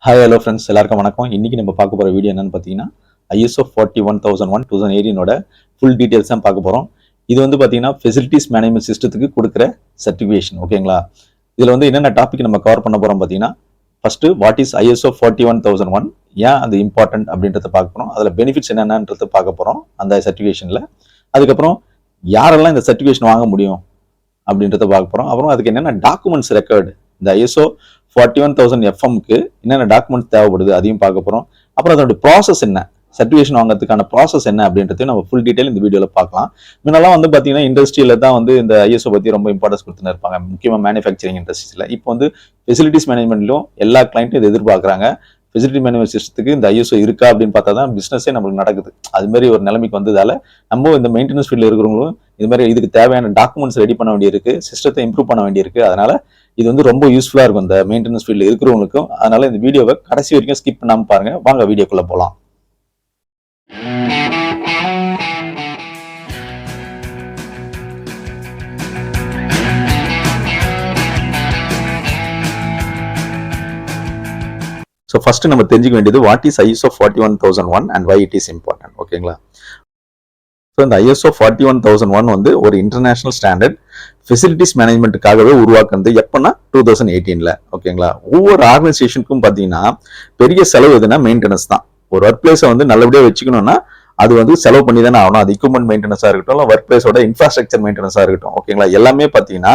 Hi hello friends, எல்லாருக்கும் வணக்கம். இன்னைக்கு நம்ம பார்க்க போகிற வீடியோ என்னன்னு பார்த்தீங்கன்னா ISO 41001 2018 ஃபுல் டீட்டெயில்ஸ் தான் பார்க்க போகிறோம். இது வந்து பார்த்தீங்கன்னா ஃபெசிலிட்டிஸ் மேனேஜ்மெண்ட் சிஸ்டத்துக்கு கொடுக்குற சர்டிஃபிகேஷன். ஓகேங்களா? இதில் வந்து என்னென்ன டாபிக் நம்ம கவர் பண்ண போகிறோம் பார்த்தீங்கன்னா, ஃபர்ஸ்ட் வாட் இஸ் ISO 41001, ஏன் அது இம்பார்ட்டன்ட் அப்படின்றத பார்க்க போகிறோம். அதில் பெனிஃபிட்ஸ் என்னென்னன்றத பார்க்க போகிறோம் அந்த சர்டிஃபிகேஷனில். அதுக்கப்புறம் யாரெல்லாம் இந்த சர்டிஃபிகேஷன் வாங்க முடியும் அப்படின்றத பார்க்க போகிறோம். அப்புறம் அதுக்கு என்னென்ன டாக்குமெண்ட்ஸ் ரெக்கார்டு, இந்த ISO 41000 FMக்கு என்னென்ன டாக்குமெண்ட்ஸ் தேவைப்படுது அதையும் பார்க்க போகிறோம். அப்புறம் அதோட ப்ராசஸ் என்ன, சர்டிஃபிகேஷன் வாங்குறதுக்கான ப்ராசஸ் என்ன அப்படின்றதையும் நம்ம ஃபுல் டீட்டெயில் இந்த வீடியோவில் பார்க்கலாம். முன்னெல்லாம் வந்து பார்த்தீங்கன்னா இண்டஸ்ட்ரியில் தான் வந்து இந்த ISO பற்றி ரொம்ப இம்பார்ட்டன்ஸ் கொடுத்துன்னு இருப்பாங்க, முக்கியமாக மேனுஃபேக்சரிங் இண்டஸ்ட்ரியில். இப்போ வந்து ஃபெசிலிட்டிஸ் மேனேஜ்மெண்ட்லையும் எல்லா கிளைண்ட்டும் இது எதிர்பார்க்குறாங்க. ஃபெசிலிட்டி மேனேஜ்மெண்ட் சிஸ்டத்துக்கு இந்த ISO இருக்கா அப்படின்னு பார்த்தா தான் பிஸ்னஸே நம்மளுக்கு நடக்குது. அது மாதிரி ஒரு நிலைமைக்கு வந்ததால நம்ம இந்த மெயின்டெனன்ஸ் ஃபீல்டில் இருக்கிறவங்களும் இது மாதிரி இதுக்கு தேவையான டாக்குமெண்ட்ஸ் ரெடி பண்ண வேண்டியிருக்கு, சிஸ்டத்தை இம்ப்ரூவ் பண்ண வேண்டியிருக்கு. அதனால இது வந்து ரொம்ப யூஸ்ஃபுல்லாக இருக்கும் இந்த மெயின்டெனன்ஸ் ஃபீல்டில் இருக்கிறவங்களுக்கும். அதனால இந்த வீடியோவை கடைசி வரைக்கும் ஸ்கிப் பண்ணாமல் பாருங்க. வாங்க வீடியோக்குள்ள போகலாம். ஸோ ஃபர்ஸ்ட் நம்ம தெரிஞ்சுக்க வேண்டியது what is ISO 41001 and why it is important. ஓகேங்களா? ஸோ இந்த ISO 41001 வந்து ஒரு இன்டர்நேஷனல் ஸ்டாண்டர்ட் ஃபெசிலிட்டிஸ் மேனேஜ்மெண்ட்டுக்காகவே உருவாக்குனது எப்போன்னா 2018. ஓகேங்களா? ஒவ்வொரு ஆர்கனைசேஷனுக்கும் பார்த்தீங்கன்னா பெரிய செலவு எதுனா மெயின்டெனன்ஸ் தான். ஒரு ஒர்க் பிளேஸை வந்து நல்லபடியாக வச்சுக்கணும்னா அது வந்து செலவு பண்ணி தானே ஆகணும். அது எக்யூப்மெண்ட் மெயின்டெனன்ஸாக இருக்கட்டும், இல்லை ஒர்க் பிளேஸோட இன்ஃப்ராஸ்ட்ரக்சர் மெயின்டெனன்ஸாக இருக்கட்டும். ஓகேங்களா? எல்லாமே பார்த்தீங்கன்னா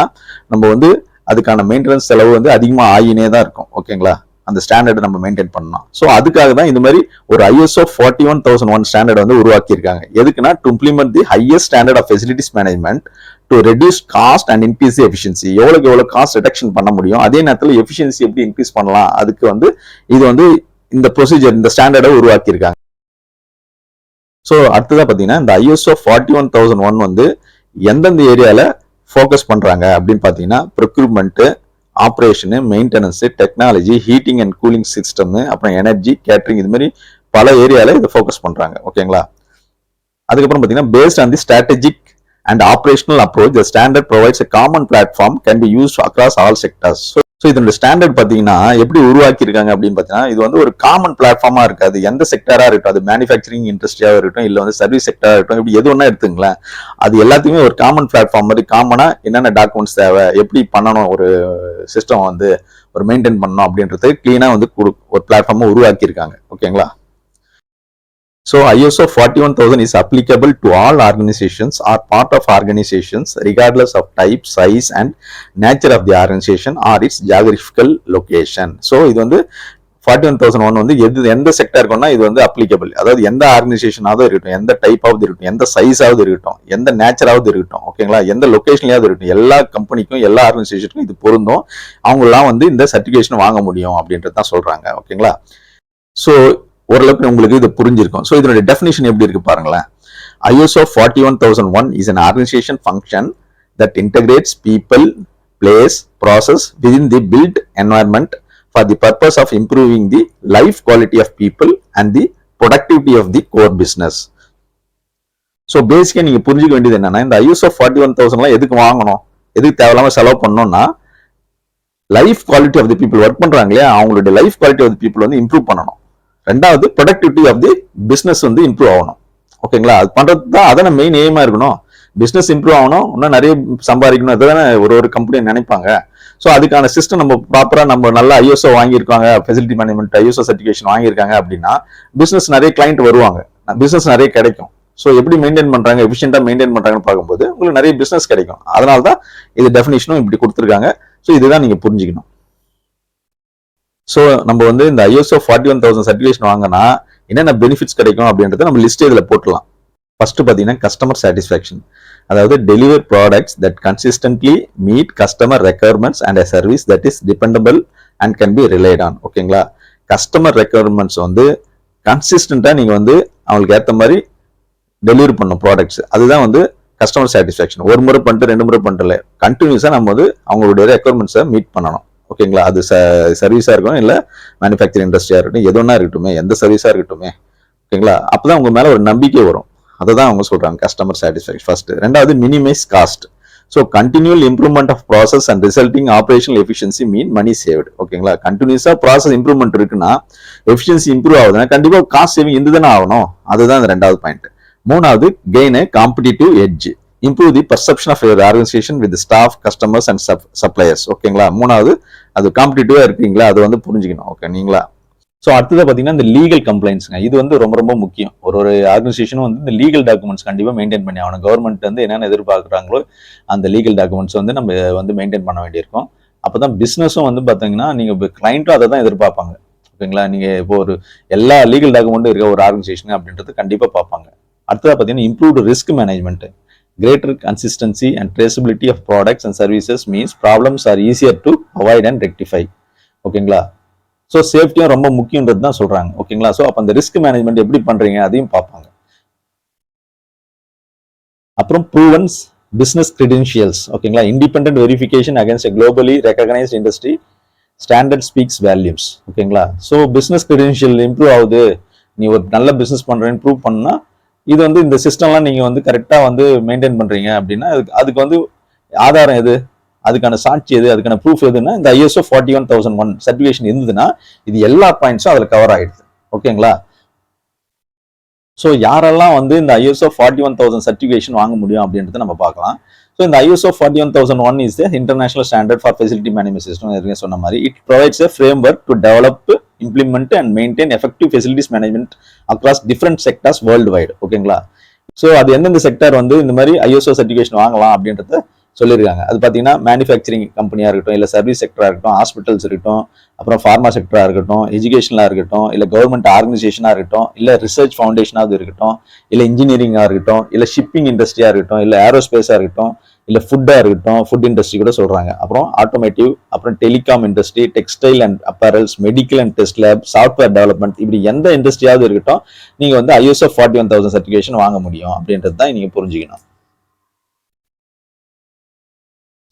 நம்ம வந்து அதுக்கான மெயின்டெனன்ஸ் செலவு வந்து அதிகமாக ஆகினே தான் இருக்கும். ஓகேங்களா? அந்த ஸ்டாண்டர்டை நம்ம மெயின்டைன் பண்ணணும். ஸோ அதுக்காக தான் இந்த மாதிரி ஒரு ISO 41001 ஸ்டாண்டர்ட் வந்து உருவாக்கியிருக்காங்க. எதுக்குன்னா to implement the highest standard of facilities management to reduce cost and increase efficiency. எவ்வளோ காஸ்ட் ரிடக்ஷன் பண்ண முடியும், அதே நேரத்தில் எஃபிஷியன்சி எப்படி இன்க்ரீஸ் பண்ணலாம், அதுக்கு வந்து இது வந்து இந்த ப்ரொசீஜர், இந்த ஸ்டாண்டர்டை உருவாக்கியிருக்காங்க. ஸோ அடுத்ததாக பார்த்தீங்கன்னா இந்த ISO 41001 வந்து எந்தெந்த ஏரியாவில் ஃபோக்கஸ் பண்ணுறாங்க அப்படின்னு பார்த்தீங்கன்னா procurement, operation, maintenance, technology, heating and cooling system, அப்புறம் எனர்ஜி, கேட்டரிங், இது மாதிரி பல ஏரியாவில் இதை ஃபோக்கஸ் பண்ணுறாங்க. ஓகேங்களா? அதுக்கப்புறம் பார்த்தீங்கன்னா paste on the strategic and operational approach the standard provides a common platform can be used across all sectors. So இதோட ஸ்டாண்டர்ட் பார்த்தீங்கன்னா எப்படி உருவாக்கியிருக்காங்க அப்படின்னு பார்த்தீங்கன்னா இது வந்து ஒரு காமன் பிளாட்ஃபார்மா இருக்காது. எந்த செக்டரா இருக்கட்டும், அது மேனுஃபேக்சரிங் இண்டஸ்ட்ரியாக இருக்கட்டும், இல்லை வந்து சர்வீஸ் செக்டரா இருக்கட்டும், இப்படி எது ஒன்றா எடுத்துங்களேன், அது எல்லாத்தையுமே ஒரு காமன் பிளாட்ஃபார்ம் மாதிரி காமனா என்னென்ன டாக்குமெண்ட்ஸ் தேவை, எப்படி பண்ணணும், ஒரு சிஸ்டம் வந்து ஒரு மெயின்டைன் பண்ணணும் அப்படின்றது கிளீனா வந்து ஒரு பிளாட்ஃபார்மை உருவாக்கியிருக்காங்க. ஓகேங்களா? So ISO 41000 is applicable to all organizations or part of organizations regardless of type, size and nature of the organization or its geographical location. So இது வந்து 41001 வந்து எந்த செக்டருக்குன்னா இது வந்து அப்ளிகபிள். அதாவது எந்த ஆர்கனைசேஷனாவது இருக்கட்டும், எந்த டைப்பாவது இருக்கட்டும், எந்த சைஸாவது இருக்கட்டும், எந்த நேச்சராவது இருக்கட்டும். ஓகேங்களா? எந்த லொகேஷன்லயாவது இருக்கட்டும், எல்லா கம்பெனிக்கும் எல்லா ஆர்கனைசேஷனுக்கும் இது பொருந்தும். அவங்களாம் வந்து இந்த சர்டிஃபிகேஷன் வாங்க முடியும் அப்படின்றது தான் சொல்றாங்க. ஓகேங்களா? ஸோ ஓரளவுக்கு உங்களுக்கு இது புரிஞ்சிருக்கும். ஸோ இதனுடைய டெஃபினிஷன் எப்படி இருக்கு பாருங்களேன். ISO 41001 is an organization function that integrates people, place, process within the built environment for the purpose of improving the life quality of people and the productivity of the core business. So பேசிக்கா நீங்க புரிஞ்சுக்க வேண்டியது என்னன்னா, இந்த ISO 41000 எதுக்கு வாங்கணும், எதுக்கு தேவையில்லாம செலவு பண்ணணும்னா life quality of the people, work பண்றாங்களே அவங்களுடைய life quality of the people வந்து இம்ப்ரூவ் பண்ணணும். ரெண்டாவது ப்ரொடக்டிவிட்டி ஆஃப் தி பிசினஸ் வந்து இம்ப்ரூவ் ஆகணும். ஓகேங்களா? அது பண்றது தான் அதான மெயின் எய்மா இருக்கணும். பிசினஸ் இம்ப்ரூவ் ஆகணும், இன்னும் நிறைய சம்பாதிக்கணும், அதுதானே ஒரு கம்பெனி நினைப்பாங்க. ஸோ அதுக்கான சிஸ்டம் நம்ம ப்ராப்பரா நம்ம நல்லா ISO வாங்கியிருக்காங்க, ஃபெசிலிட்டி மேனேஜ்மெண்ட் ISO சர்டிஃபிகேஷன் வாங்கியிருக்காங்க அப்படின்னா பிசினஸ் நிறைய கிளைண்ட் வருவாங்க, பிசினஸ் நிறைய கிடைக்கும். ஸோ எப்படி மெயின்டைன் பண்றாங்க, எஃபிஷியண்டா மெயின்டைன் பண்றாங்கன்னு பார்க்கும்போது உங்களுக்கு நிறைய பிசினஸ் கிடைக்கும். அதனால தான் இது டெஃபினிஷனும் இப்படி கொடுத்துருக்காங்க. ஸோ இதுதான் நீங்க புரிஞ்சுக்கணும். ஸோ நம்ம வந்து இந்த ISO 41000 சர்டிஃபிகேஷன் வாங்கினா என்னென்ன பெனிஃபிட்ஸ் கிடைக்கும் அப்படின்றத நம்ம லிஸ்ட் இதில் போட்டுலாம். ஃபர்ஸ்ட் பார்த்தீங்கன்னா கஸ்டமர் சாட்டிஸ்ஃபேக்ஷன், அதாவது deliver products that consistently meet customer requirements and a service that is dependable and can be relied on. ஓகேங்களா? கஸ்டமர் ரெக்யர்மெண்ட்ஸ் வந்து கன்சிஸ்டண்டா நீங்க வந்து அவங்களுக்கு ஏற்ற மாதிரி டெலிவரி பண்ணும் ப்ராடக்ட்ஸ், அதுதான் வந்து கஸ்டமர் சாட்டிஸ்ஃபேக்ஷன். ஒரு முறை பண்ணிட்டு 2 முறை பண்ணிட்டு கண்டினியூஸா நம்ம வந்து அவங்களுடைய ரெக்யர்மெண்ட்ஸை மீட் பண்ணணும். ஓகேங்களா? அது சர்வீஸா இருக்கணும், இல்லை மேனுஃபேக்சரிங் இண்டஸ்ட்ரியா இருக்கட்டும், எது ஒன்றா இருக்கட்டுமே, எந்த சர்வீஸா இருக்கட்டுமே. ஓகேங்களா? அப்பதான் உங்க மேல ஒரு நம்பிக்கை வரும். அதை தான் அவங்க சொல்றாங்க கஸ்டமர் சாட்டிஸ்ஃபேக்ஷன் ஃபர்ஸ்ட். ரெண்டாவது minimise cost. So continual improvement of process and resulting operational efficiency mean money saved. ஓகேங்களா, கண்டினியூஸா ப்ராசஸ் இம்ப்ரூவ்மெண்ட் இருக்குன்னா எஃபிஷியன்சி இம்ப்ரூவ் ஆகுதுன்னா கண்டிப்பா காஸ்ட் சேவிங் இருந்துதானே ஆகணும். அதுதான் இந்த ரெண்டாவது பாயிண்ட். மூணாவது, gain competitive edge, improve the perception of your organisation with staff, customers and suppliers. ஓகேங்களா, மூணாவது அது காம்படிட்டிவா இருக்கீங்களா அது வந்து புரிஞ்சுக்கணும். ஓகே நீங்களா. ஸோ அடுத்தது பார்த்தீங்கன்னா இந்த லீகல் கம்ப்ளைண்ட்ஸ்ங்க, இது வந்து ரொம்ப ரொம்ப முக்கியம். ஒரு ஆர்கனைசேஷனும் வந்து இந்த லீகல் டாக்குமெண்ட்ஸ் கண்டிப்பாக மெயின்டைன் பண்ணி ஆகணும். கவர்மெண்ட் வந்து என்னென்ன எதிர்பார்க்குறாங்களோ அந்த லீகல் டாக்குமெண்ட்ஸ் வந்து நம்ம வந்து மெயின்டைன் பண்ண வேண்டியிருக்கும். அப்போ தான் பிஸ்னஸும் வந்து பார்த்தீங்கன்னா நீங்கள் கிளைண்ட்டும் அதை தான் எதிர்பார்ப்பாங்க. ஓகேங்களா, நீங்கள் இப்போ ஒரு எல்லா லீகல் டாக்குமெண்ட்டும் இருக்க ஒரு ஆர்கனைசேஷன் அப்படின்றது கண்டிப்பாக பார்ப்பாங்க. அடுத்ததாக பார்த்தீங்கன்னா improved risk management, greater consistency and traceability of products and services means problems are easier to avoid and rectify. ஓகேங்களா, ஸோ சேஃப்டியும் ரொம்ப முக்கியன்றது தான் சொல்றாங்க. ஓகேங்களா, ஸோ அப்போ அந்த ரிஸ்க் மேனேஜ்மெண்ட் எப்படி பண்றீங்க அதையும் பார்ப்பாங்க. அப்புறம் ப்ரூவன்ஸ் பிசினஸ் கிரெடென்ஷியல்ஸ். ஓகேங்களா, independent verification against globally recognised industry standard speaks values. ஓகேங்களா, ஸோ பிசினஸ் கிரெடென்ஷியல் இம்ப்ரூவ் ஆகுது, நீ ஒரு நல்ல பிசினஸ் பண்றேன்னு ப்ரூவ் பண்ணா இது வந்து இந்த சிஸ்டம்லாம் நீங்க வந்து கரெக்டா வந்து மெயின்டைன் பண்றீங்க அப்படின்னா அதுக்கு வந்து ஆதாரம் எது, அதுக்கான சாட்சி எது, அதுக்கான ப்ரூஃப் எதுன்னா இந்த ISO 41001 சர்டிஃபிகேஷன் இருந்ததுன்னா இது எல்லா பாயிண்ட்ஸும் அதில் கவர் ஆயிடுது. ஓகேங்களா, ஸோ யாரெல்லாம் வந்து இந்த ISO 41000 சர்டிஃபிகேஷன் வாங்க முடியும் அப்படின்றத நம்ம பார்க்கலாம். ஸோ இந்த ISO 41001 is the international standard for facility management system. சொன்ன மாதிரி it provides a framework to develop, implement and maintain effective facilities management across different sectors world wide. ஓகேங்களா, ஸோ அது எந்தெந்த செக்டர் வந்து இந்த மாதிரி ISO சர்டிஃபிகேஷன் வாங்கலாம் அப்படின்றத சொல்லியிருக்காங்க. அது பார்த்தீங்கன்னா மேனுஃபேக்சரிங் கம்பெனியாக இருக்கட்டும், இல்லை சர்வீஸ் செக்டராக இருக்கட்டும், ஹாஸ்பிட்டல்ஸ் இருக்கட்டும், அப்புறம் ஃபார்மா செக்டராக இருக்கட்டும், எஜுகேஷனாக இருக்கட்டும், இல்லை கவர்மெண்ட் ஆர்கனைசேஷனாக இருக்கட்டும், இல்லை ரிசர்ச் ஃபவுண்டேஷனாக இருக்கட்டும், இல்லை இன்ஜினியரிங்காக இருக்கட்டும், இல்லை ஷிப்பிங் இண்டஸ்ட்ரியாக இருக்கட்டும், இல்லை ஏரோஸ்பேஸாக இருக்கட்டும், இல்லை ஃபுட்டாக இருக்கட்டும், ஃபுட் இண்டஸ்ட்ரி கூட சொல்கிறாங்க. அப்புறம் ஆட்டோமேட்டிவ், அப்புறம் telecom industry, textile and apparels, medical and test lab, software development, இப்படி எந்த இண்டஸ்ட்ரியாவது இருக்கட்டும் நீங்கள் வந்து ISO 41000 சர்டிஃபிகேஷன் வாங்க முடியும் அப்படின்றது தான் நீங்கள் புரிஞ்சுக்கணும்.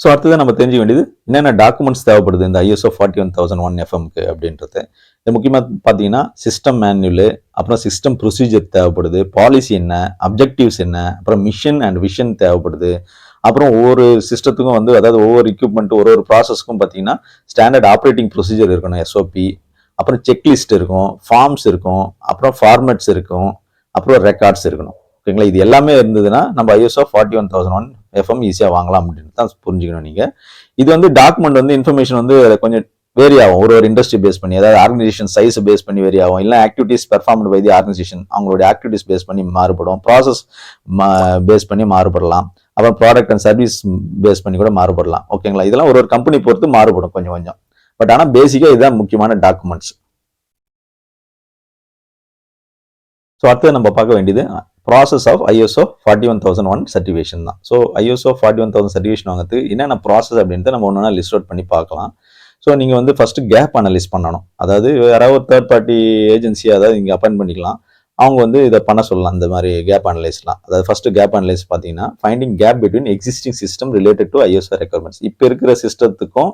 ஸோ அடுத்தது நம்ம தெரிஞ்சுக்க வேண்டியது என்னென்ன டாக்குமெண்ட்ஸ் தேவைப்படுது இந்த ISO 41001 FMக்கு அப்படின்றது. இது முக்கியமாக பார்த்தீங்கன்னா சிஸ்டம் மேனுவலு, அப்புறம் சிஸ்டம் ப்ரொசீஜர் தேவைப்படுது, பாலிசி என்ன, அப்ஜெக்டிவ்ஸ் என்ன, அப்புறம் மிஷன் அண்ட் விஷன் தேவைப்படுது. அப்புறம் ஒவ்வொரு சிஸ்டத்துக்கும் வந்து அதாவது ஒவ்வொரு எக்யூப்மெண்ட் ஒரு ப்ராசஸ்க்கும் பார்த்தீங்கன்னா ஸ்டாண்டர்ட் ஆப்ரேட்டிங் ப்ரொசீஜர் இருக்கணும், SOP, அப்புறம் செக்லிஸ்ட் இருக்கும், ஃபார்ம்ஸ் இருக்கும், அப்புறம் ஃபார்மேட்ஸ் இருக்கும், அப்புறம் ரெக்கார்ட்ஸ் இருக்கணும். ஓகேங்களா, இது எல்லாமே இருந்ததுன்னா நம்ம ISO 41001 FM ஈஸியாக வாங்கலாம் அப்படின்னு தான் புரிஞ்சுக்கணும் நீங்கள். இது வந்து டாக்குமெண்ட் வந்து இன்ஃபர்மேஷன் வந்து கொஞ்சம் வேரி ஆகும் ஒரு இண்டஸ்ட்ரி பேஸ் பண்ணி, அதாவது ஆர்கனைசேஷன் சைஸ் பேஸ் பண்ணி வேரி ஆகும், இல்லை activities performed by the organisation அவங்களுடைய ஆக்டிவிட்டிஸ் பேஸ் பண்ணி மாறுபடும், ப்ராசஸ் பேஸ் பண்ணி மாறுபடலாம், அப்புறம் ப்ராடக்ட் அண்ட் சர்வீஸ் பேஸ் பண்ணி கூட மாறுபடலாம். ஓகேங்களா, இதெல்லாம் ஒரு கம்பெனி பொறுத்து மாறுபடும் கொஞ்சம் கொஞ்சம். பட் ஆனால் பேசிக்காக இதுதான் முக்கியமான டாக்குமெண்ட்ஸ். ஸோ அடுத்தது நம்ம பார்க்க வேண்டியது ப்ராசஸ் ஆஃப் ISO 41001 சர்டிஃபிகேஷன் தான். ஸோ ISO 41000 சர்டிஃபிகேஷன் வாங்கிறதுக்கு என்னென்ன ப்ராசஸ் அப்படின்ட்டு நம்ம ஒன்றா லிஸ்ட் அவுட் பண்ணி பார்க்கலாம். ஸோ நீங்கள் வந்து ஃபஸ்ட்டு கேப் அனலைஸ் பண்ணணும். அதாவது யாராவது ஒரு தேர்ட் பார்ட்டி ஏஜென்சி அதாவது நீங்கள் அப்பாயின்ட் பண்ணிக்கலாம், அவங்க வந்து இதை பண்ண சொல்லலாம். இந்த மாதிரி கேப் அனலைஸ்லாம், அதாவது ஃபஸ்ட்டு கேப் அனலைஸ் பார்த்தீங்கன்னா finding gap between existing system related to ISO requirements. இப்போ இருக்கிற சிஸ்டத்துக்கும்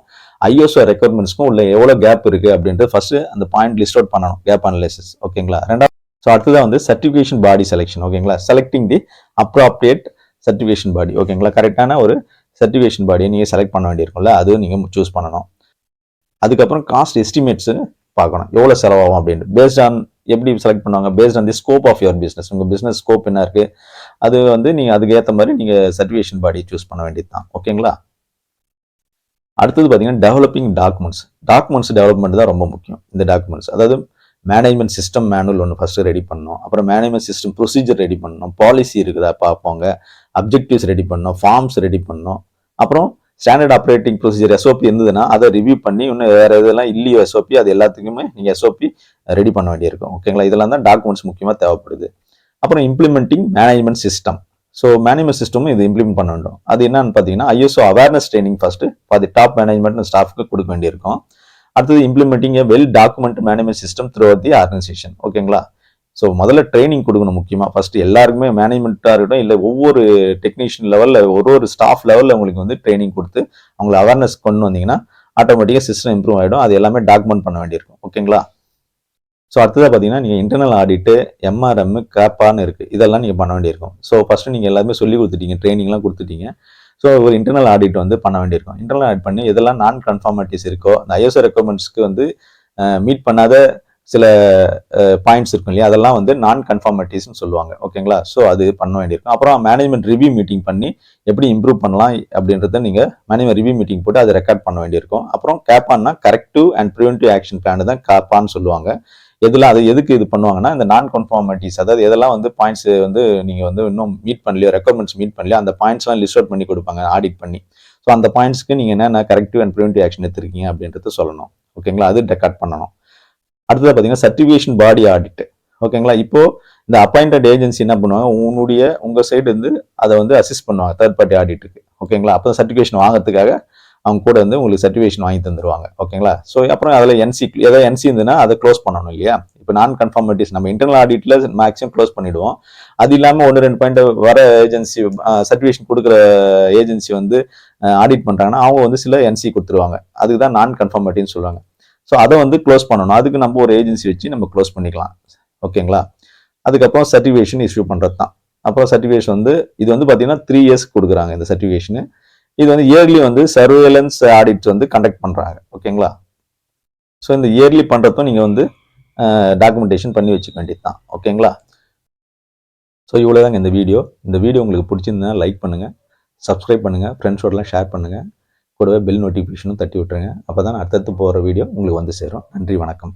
ISO ரெக்யர்மெண்ட்ஸ்க்கும் உள்ள எவ்வளோ கேப் இருக்குது அப்படின்ட்டு ஃபஸ்ட்டு அந்த பாயிண்ட் லிஸ்ட் அவுட் பண்ணணும், கேப் அனலைசிஸ். ஓகேங்களா, ரெண்டாவது ஸோ அடுத்ததான் வந்து சர்டிஃபிகேஷன் பாடி செலெக்ஷன். ஓகேங்களா, செலக்டிங் தி அப்ராப்ரியேட் சர்டிஃபிகேஷன் பாடி. ஓகேங்களா, கரெக்டான ஒரு சர்டிஃபிகேஷன் பாடியை நீங்கள் செலக்ட் பண்ண வேண்டியிருக்கும்ல, அதுவும் நீங்கள் சூஸ் பண்ணணும். அதுக்கப்புறம் காஸ்ட் எஸ்டிமேட்ஸு பார்க்கணும், எவ்வளோ செலவாகும் அப்படின்ட்டு. பேஸ்ட் ஆன் எப்படி செலக்ட் பண்ணுவாங்க, based on the scope of your business. உங்கள் பிஸ்னஸ் ஸ்கோப் என்ன இருக்குது அது வந்து நீங்கள் அதுக்கு ஏற்ற மாதிரி நீங்கள் சர்டிஃபிகேஷன் பாடி சூஸ் பண்ண வேண்டியது தான். ஓகேங்களா, அடுத்தது பார்த்தீங்கன்னா டெவலப்பிங் டாக்குமெண்ட்ஸ் டெவலப்மெண்ட் தான் ரொம்ப முக்கியம். இந்த டாக்குமெண்ட்ஸ் அதாவது மேனேஜ்மெண்ட் சிஸ்டம் மேனுவல் ஒன்று ஃபஸ்ட்டு ரெடி பண்ணணும், அப்புறம் மேனேஜ்மெண்ட் சிஸ்டம் ப்ரொசீஜர் ரெடி பண்ணணும், பாலிசி இருக்குதா பார்ப்போங்க, அப்ஜெக்டிவ்ஸ் ரெடி பண்ணணும், ஃபார்ம்ஸ் ரெடி பண்ணணும், அப்புறம் ஸ்டாண்டர்ட் ஆப்ரேட்டிங் ப்ரொசீஜர் SOP இருந்ததுன்னா அதை ரிவ்யூ பண்ணி இன்னும் வேறு இதெல்லாம் இல்லையோ SOP அது எல்லாத்துக்குமே நீங்கள் SOP ரெடி பண்ண வேண்டியிருக்கும். ஓகேங்களா, இதெல்லாம் தான் டாக்குமெண்ட்ஸ் முக்கியமாக தேவைப்படுது. அப்புறம் implementing management system. So management சிஸ்டமும் இது இம்ப்ளிமெண்ட் பண்ண வேண்டும். அது என்னன்னு பார்த்தீங்கன்னா ISO awareness training first for the top management ஸ்டாஃப்க்கு கொடுக்க வேண்டியிருக்கும். அடுத்தது implementing a well document management system throughout the organisation. ஓகேங்களா, ஸோ முதல்ல ட்ரைனிங் கொடுக்கணும் முக்கியமாக. ஃபர்ஸ்ட் எல்லாருக்குமே மேனேஜ்மெண்ட்டாக இருக்கட்டும், இல்லை ஒவ்வொரு டெக்னீஷியன் லெவலில் ஒரு ஸ்டாஃப் லெவலில் உங்களுக்கு வந்து ட்ரைனிங் கொடுத்து அவங்களை அவேர்னஸ் கொண்டு வந்தீங்கன்னா ஆட்டோமேட்டிக்காக சிஸ்டம் இம்ப்ரூவ் ஆகிடும். அது எல்லாமே டாக்குமெண்ட் பண்ண வேண்டியிருக்கும். ஓகேங்களா, ஸோ அடுத்ததாக பார்த்தீங்கன்னா நீங்கள் இன்டர்னல் ஆடிட்டு, MRM, கேப்பான்னு இருக்குது, இதெல்லாம் நீங்கள் பண்ண வேண்டியிருக்கும். ஸோ ஃபஸ்ட்டு நீங்கள் எல்லாருமே சொல்லி கொடுத்துட்டீங்க, ட்ரைனிங்லாம் கொடுத்துட்டீங்க. ஸோ ஒரு இன்டர்னல் ஆடிட் வந்து பண்ண வேண்டியிருக்கும். இன்டர்னல் ஆடிட் பண்ணி எதெல்லாம் நான் கன்ஃபார்மிட்டிஸ் இருக்கோ அந்த ஐஎஸ்ஓ ரெக்குவயர்மெண்ட்ஸ்க்கு வந்து மீட் பண்ணாத சில பாயிண்ட்ஸ் இருக்கும் இல்லையா, அதெல்லாம் வந்து நான் கன்ஃபார்மிட்டிஸ்னு சொல்லுவாங்க. ஓகேங்களா? ஸோ அது பண்ண வேண்டியிருக்கும். அப்புறம் மேனேஜ்மெண்ட் ரிவ்யூ மீட்டிங் பண்ணி எப்படி இம்ப்ரூவ் பண்ணலாம் அப்படின்றத நீங்கள் மேனேஜ்மெண்ட் ரிவ்யூ மீட்டிங் போட்டு அதை ரெக்கார்ட் பண்ண வேண்டியிருக்கும். அப்புறம் கேப்பான்னா corrective and preventive action plan தான் கேப்பான்னு சொல்லுவாங்க. எதெல்லாம் அது எதுக்கு இது பண்ணுவாங்கன்னா, இந்த நான் கன்ஃபார்மிட்டிஸ், அதாவது எதெல்லாம் வந்து பாயிண்ட்ஸ் வந்து நீங்கள் வந்து இன்னும் மீட் பண்ணலையோ, ரெக்குவயர்மெண்ட்ஸ் மீட் பண்ணலையோ அந்த பாயிண்ட்ஸ்லாம் லிஸ்ட் அவுட் பண்ணி கொடுப்பாங்க ஆடிட் பண்ணி. ஸோ அந்த பாயிண்ட்ஸ்க்கு நீங்கள் என்னென்ன கரெக்டிவ் அண்ட் ப்ரிவென்டிவ் ஆக்ஷன் எடுத்திருக்கீங்க அப்படின்றது சொல்லணும். ஓகேங்களா? அது ரெக்கார்ட் பண்ணணும். அடுத்தது பார்த்தீங்கன்னா சர்டிஃபிகேஷன் பாடி ஆடிட். ஓகேங்களா? இப்போ இந்த அப்பாயிண்டட் ஏஜென்சி என்ன பண்ணுவாங்க, உங்க சைடு வந்து அதை வந்து அசிஸ்ட் பண்ணுவாங்க தேர்ட் பார்ட்டி ஆடிட்டுக்கு. ஓகேங்களா? அப்போ சர்டிஃபிகேஷன் வாங்குறதுக்காக அவங்க கூட வந்து உங்களுக்கு சர்டிஃபிகேஷன் வாங்கி தந்துருவாங்க. ஓகேங்களா? ஸோ அப்புறம் அதில் ஏதாவது என்சி இருந்ததுன்னா அதை க்ளோஸ் பண்ணணும் இல்லையா? இப்போ நான் கன்ஃபார்மிட்டிஸ் நம்ம இன்டர்னல் ஆடிட்ல மேக்ஸிமம் க்ளோஸ் பண்ணிடுவோம். அது இல்லாமல் 1-2 பாயிண்ட் வர ஏஜென்சி சர்டிஃபிகேஷன் கொடுக்குற ஏஜென்சி வந்து ஆடிட் பண்றாங்கன்னா அவங்க வந்து சில என்சி கொடுத்துருவாங்க. அதுக்கு தான் நான் கன்ஃபார்மிட்டின்னு சொல்லுவாங்க. ஸோ அதை வந்து க்ளோஸ் பண்ணணும். அதுக்கு நம்ம ஒரு ஏஜென்சி வச்சு நம்ம க்ளோஸ் பண்ணிக்கலாம். ஓகேங்களா? அதுக்கப்புறம் சர்டிஃபிகேஷன் இஷ்யூ பண்ணுறது தான். அப்புறம் சர்டிஃபிகேஷன் வந்து இது வந்து பார்த்தீங்கன்னா 3 இயர்ஸ் கொடுக்குறாங்க இந்த சர்டிஃபிகேஷனு. இது வந்து இயர்லி வந்து சர்வேலன்ஸ் ஆடிட்ஸ் வந்து கண்டக்ட் பண்ணுறாங்க. ஓகேங்களா? ஸோ இந்த இயர்லி பண்ணுறதும் நீங்கள் வந்து டாக்குமெண்டேஷன் பண்ணி வச்சுக்க வேண்டியது தான். ஓகேங்களா? ஸோ இவ்வளோதாங்க இந்த வீடியோ. இந்த வீடியோ உங்களுக்கு பிடிச்சிருந்தா லைக் பண்ணுங்கள், சப்ஸ்கிரைப் பண்ணுங்கள், ஃப்ரெண்ட்ஸோடலாம் ஷேர் பண்ணுங்கள். கூடவே பெல் நோட்டிஃபிகேஷனும் தட்டி விட்டுருங்க. அப்போ தான் அடுத்தடுத்து போகிற வீடியோ உங்களுக்கு வந்து சேரும். நன்றி, வணக்கம்.